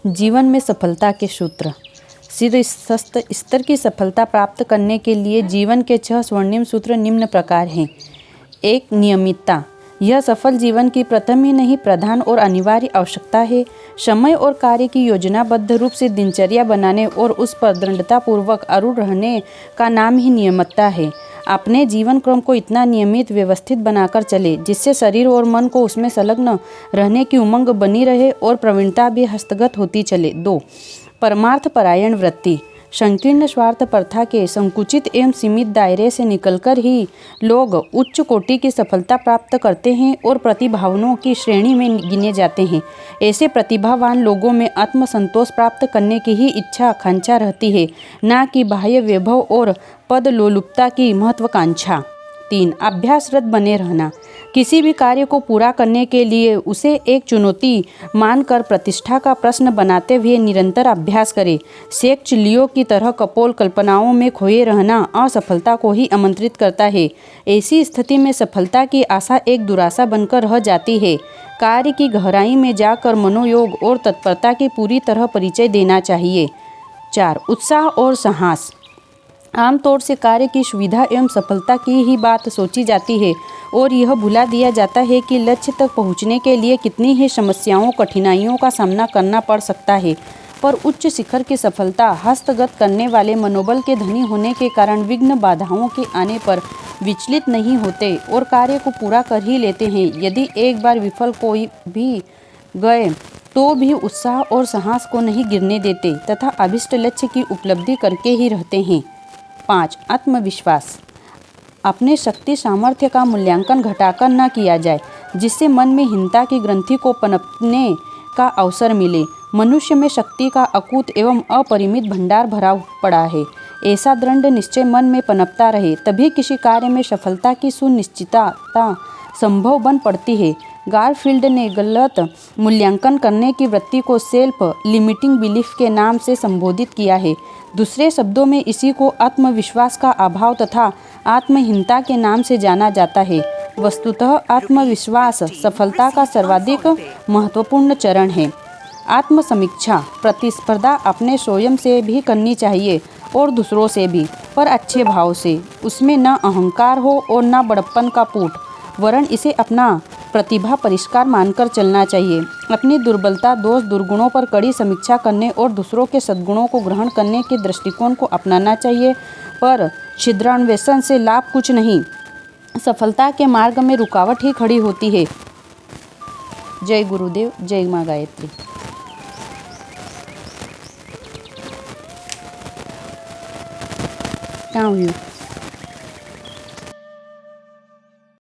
जीवन में सफलता के सूत्र। शीर्षस्थ स्तर की सफलता प्राप्त करने के लिए जीवन के 6 स्वर्णिम सूत्र निम्न प्रकार हैं। 1. नियमितता। यह सफल जीवन की प्रथम ही नहीं प्रधान और अनिवार्य आवश्यकता है। समय और कार्य की योजनाबद्ध रूप से दिनचर्या बनाने और उस पर दृढ़तापूर्वक अरूढ़ रहने का नाम ही नियमितता है। अपने जीवन क्रम को इतना नियमित व्यवस्थित बनाकर चले जिससे शरीर और मन को उसमें संलग्न रहने की उमंग बनी रहे और प्रवीणता भी हस्तगत होती चले। 2. परमार्थ परायण वृत्ति। संकीर्ण स्वार्थ प्रथा के संकुचित एवं सीमित दायरे से निकलकर ही लोग उच्च कोटि की सफलता प्राप्त करते हैं और प्रतिभावानों की श्रेणी में गिने जाते हैं। ऐसे प्रतिभावान लोगों में आत्मसंतोष प्राप्त करने की ही इच्छा आकांक्षा रहती है, ना कि बाह्य वैभव और पद लोलुपता की महत्वाकांक्षा। 3. अभ्यासरत बने रहना। किसी भी कार्य को पूरा करने के लिए उसे एक चुनौती मानकर प्रतिष्ठा का प्रश्न बनाते हुए निरंतर अभ्यास करें। शेख लियो की तरह कपोल कल्पनाओं में खोए रहना असफलता को ही आमंत्रित करता है। ऐसी स्थिति में सफलता की आशा एक दुराशा बनकर रह जाती है। कार्य की गहराई में जाकर मनोयोग और तत्परता की पूरी तरह परिचय देना चाहिए। 4. उत्साह और साहस। आमतौर से कार्य की सुविधा एवं सफलता की ही बात सोची जाती है और यह भुला दिया जाता है कि लक्ष्य तक पहुंचने के लिए कितनी ही समस्याओं कठिनाइयों का सामना करना पड़ सकता है, पर उच्च शिखर की सफलता हस्तगत करने वाले मनोबल के धनी होने के कारण विघ्न बाधाओं के आने पर विचलित नहीं होते और कार्य को पूरा कर ही लेते हैं। यदि एक बार विफल कोई भी गए तो भी उत्साह और साहस को नहीं गिरने देते तथा अभिष्ट लक्ष्य की उपलब्धि करके ही रहते हैं। 5. आत्मविश्वास। अपने शक्ति सामर्थ्य का मूल्यांकन घटाकर न किया जाए जिससे मन में हीनता की ग्रंथि को पनपने का अवसर मिले। मनुष्य में शक्ति का अकूत एवं अपरिमित भंडार भरा पड़ा है। ऐसा दृढ़ निश्चय मन में पनपता रहे तभी किसी कार्य में सफलता की सुनिश्चितता संभव बन पड़ती है। गारफील्ड ने गलत मूल्यांकन करने की वृत्ति को सेल्फ लिमिटिंग बिलीफ के नाम से संबोधित किया है। दूसरे शब्दों में इसी को आत्मविश्वास का अभाव तथा आत्महीनता के नाम से जाना जाता है। वस्तुतः आत्मविश्वास सफलता का सर्वाधिक महत्वपूर्ण चरण है। आत्मसमीक्षा। प्रतिस्पर्धा अपने स्वयं से भी करनी चाहिए और दूसरों से भी, पर अच्छे भाव से। उसमें न अहंकार हो और न बड़प्पन का पूट, वरन इसे अपना प्रतिभा परिष्कार मानकर चलना चाहिए। अपनी दुर्बलता दोष दुर्गुणों पर कड़ी समीक्षा करने और दूसरों के सद्गुणों को ग्रहण करने के दृष्टिकोण को अपनाना चाहिए, पर छिद्रान्वेषण से लाभ कुछ नहीं, सफलता के मार्ग में रुकावट ही खड़ी होती है। जय गुरुदेव, जय माँ गायत्री। कहाँ हुई?